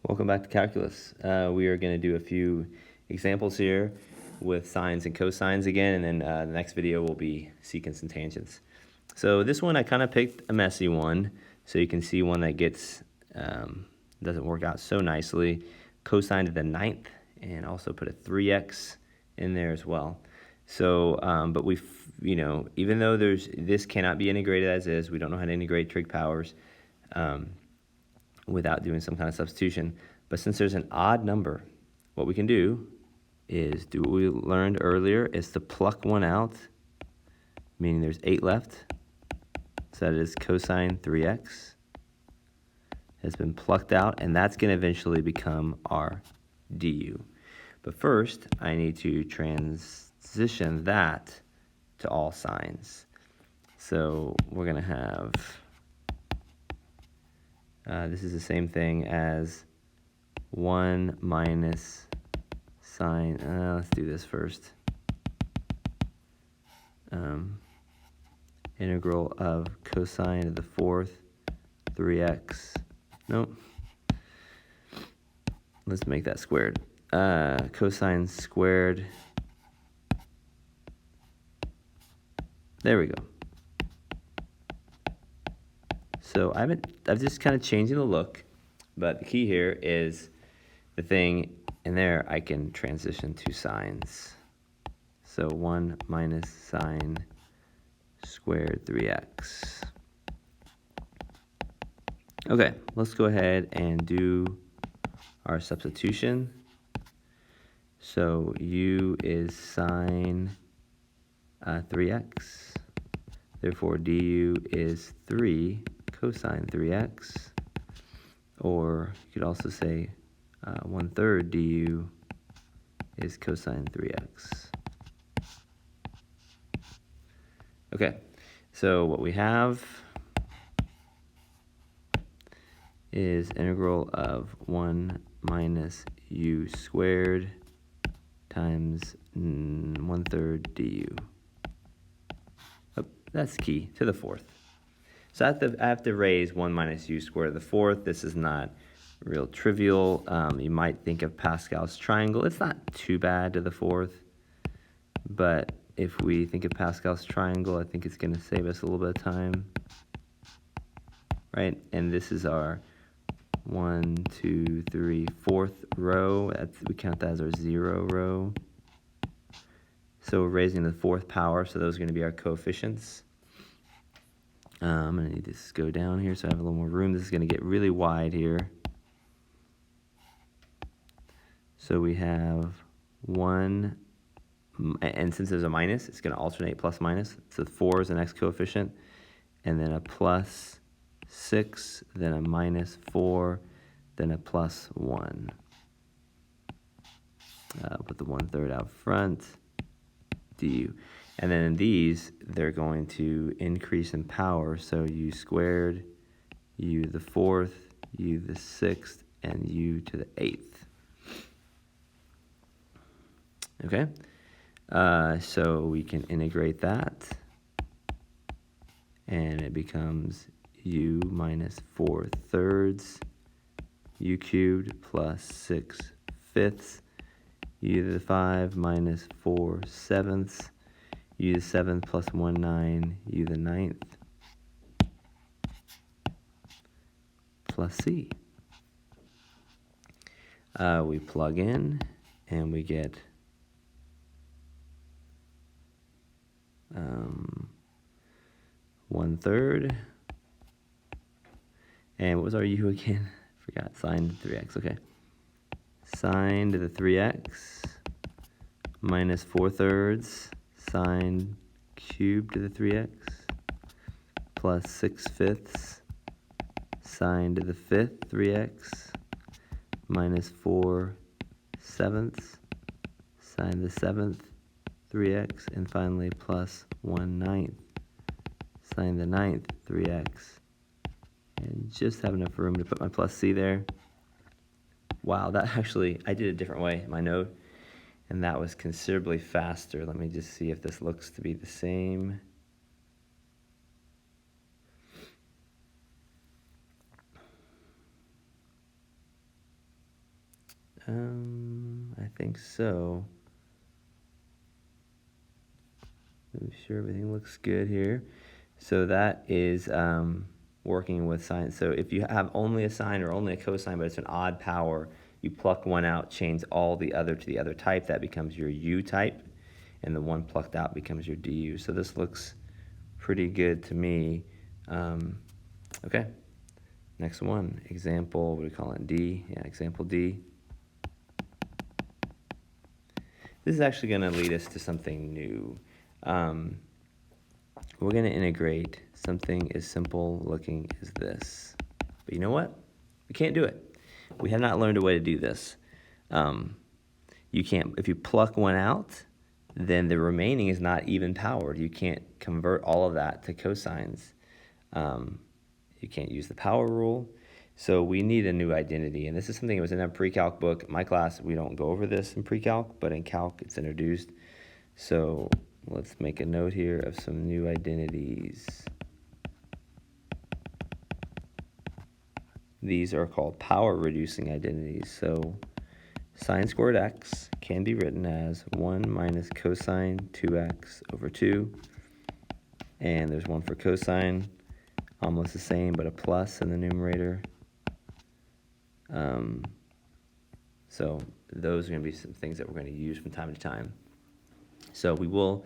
Welcome back to calculus. We are going to do a few examples here with sines and cosines again, and then the next video will be secants and tangents. So this one I kind of picked a messy one, so you can see one that gets doesn't work out so nicely. Cosine to the 9th, and also put a 3x in there as well. So, but even though this cannot be integrated as is, we don't know how to integrate trig powers without doing some kind of substitution. But since there's an odd number, what we can do is do what we learned earlier, is to pluck one out, meaning there's 8 left. So that is cosine 3x has been plucked out, and that's going to eventually become our du. But first, I need to transition that to all sines. So we're going to have, this is the same thing as 1 minus sine, let's do this first. Integral of cosine to the 4th, 3x. Nope. Let's make that squared. Cosine squared. There we go. So I'm just kind of changing the look, but the key here is the thing in there I can transition to sines. So 1 minus sine squared 3x. Okay, let's go ahead and do our substitution. So u is sine 3x. Therefore, du is 3 cosine 3x. Or you could also say 1/3 du is cosine 3x. Okay, so what we have is integral of 1 minus u squared times 1/3 du. Oh, that's key, to the 4th. So I have to raise 1 minus u squared to the 4th. This is not real trivial. You might think of Pascal's triangle. It's not too bad to the 4th. But if we think of Pascal's triangle, I think it's going to save us a little bit of time. Right? And this is our 1, 2, 3, 4th row. We count that as our 0 row. So we're raising the 4th power, so those are going to be our coefficients. I'm going to need to go down here so I have a little more room. This is going to get really wide here. So we have 1, and since there's a minus, it's going to alternate plus minus. So 4 is the next coefficient, and then a plus 6, then a minus 4, then a plus 1. Put the 1/3 out front, du. And then in these, they're going to increase in power. So u squared, u to the 4th, u to the 6th, and u to the 8th. Okay? So we can integrate that. And it becomes u minus 4/3 u cubed plus 6/5, u to the 5 minus 4/7, u to the 7th plus 1/9, u to the 9th, plus c. We plug in, and we get 1/3. And what was our u again? Forgot. Sine to 3x. Okay. Sine to the 3x minus 4/3 sine cubed to the 3x plus 6/5 sine to the 5th 3x minus 4/7 sine to the 7th 3x, and finally plus 1/9 sine to the 9th 3x. And just have enough room to put my plus c there. Wow, that actually, I did it a different way in my note, and that was considerably faster. Let me just see if this looks to be the same. think so. Make sure everything looks good here. So that is working with sine. So if you have only a sine or only a cosine, but it's an odd power, you pluck one out, change all the other to the other type. That becomes your U type, and the one plucked out becomes your du. So this looks pretty good to me. Okay, next one, example, what do we call it, D? Yeah, example D. This is actually going to lead us to something new. We're going to integrate something as simple looking as this. But you know what? We can't do it. We have not learned a way to do this. You can't, if you pluck one out, then the remaining is not even powered. You can't convert all of that to cosines. You can't use the power rule. So we need a new identity. And this is something that was in a pre-calc book. In my class, we don't go over this in pre-calc, but in calc, it's introduced. So let's make a note here of some new identities. These are called power-reducing identities. So sine squared x can be written as 1 minus cosine 2x over 2. And there's one for cosine, almost the same, but a plus in the numerator. So those are going to be some things that we're going to use from time to time. So we will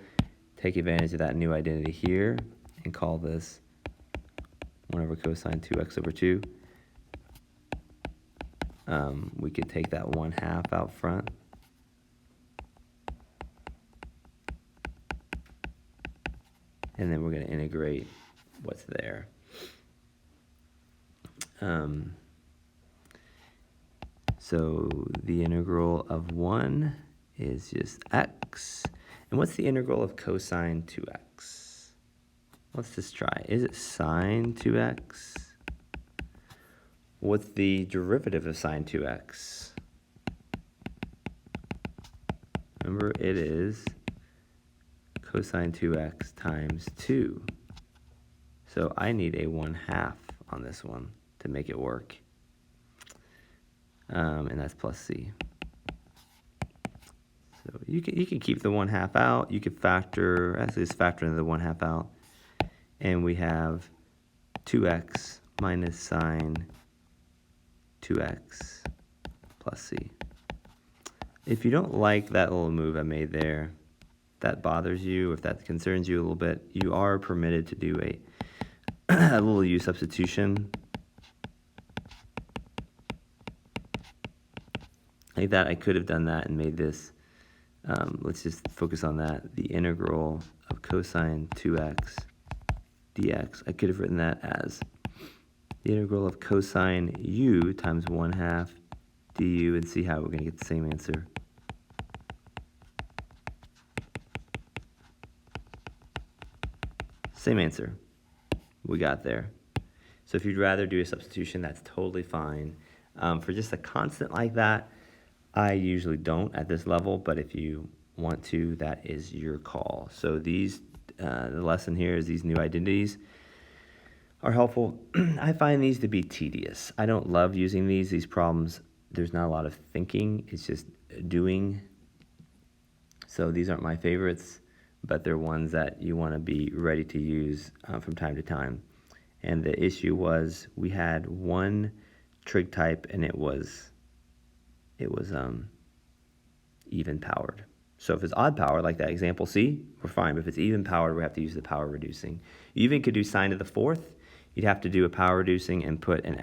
take advantage of that new identity here and call this 1 over cosine 2x over 2. We could take that 1/2 out front. And then we're going to integrate what's there. So the integral of 1 is just x. And what's the integral of cosine 2x? Let's just try. Is it sine 2x? What's the derivative of sine 2x? Remember, it is cosine 2x times 2. So I need a 1/2 on this one to make it work. And that's plus c. So you can keep the 1/2 out. You could factor, actually just factor in the 1/2 out. And we have 2x minus sine 2x plus c. If you don't like that little move I made there, that bothers you, if that concerns you a little bit, you are permitted to do a little u substitution. Like that, I could have done that and made this, let's just focus on that, the integral of cosine 2x dx. I could have written that as the integral of cosine u times 1/2 du, and see how we're going to get the same answer. Same answer we got there. So if you'd rather do a substitution, that's totally fine. For just a constant like that, I usually don't at this level, but if you want to, that is your call. So these, the lesson here is these new identities are helpful. I find these to be tedious. I don't love using these problems. There's not a lot of thinking. It's just doing. So these aren't my favorites, but they're ones that you want to be ready to use from time to time. And the issue was we had one trig type and it was even powered. So if it's odd powered, like that example C, we're fine. But if it's even powered, we have to use the power reducing. You even could do sine to the 4th. You'd have to do a power reducing and put an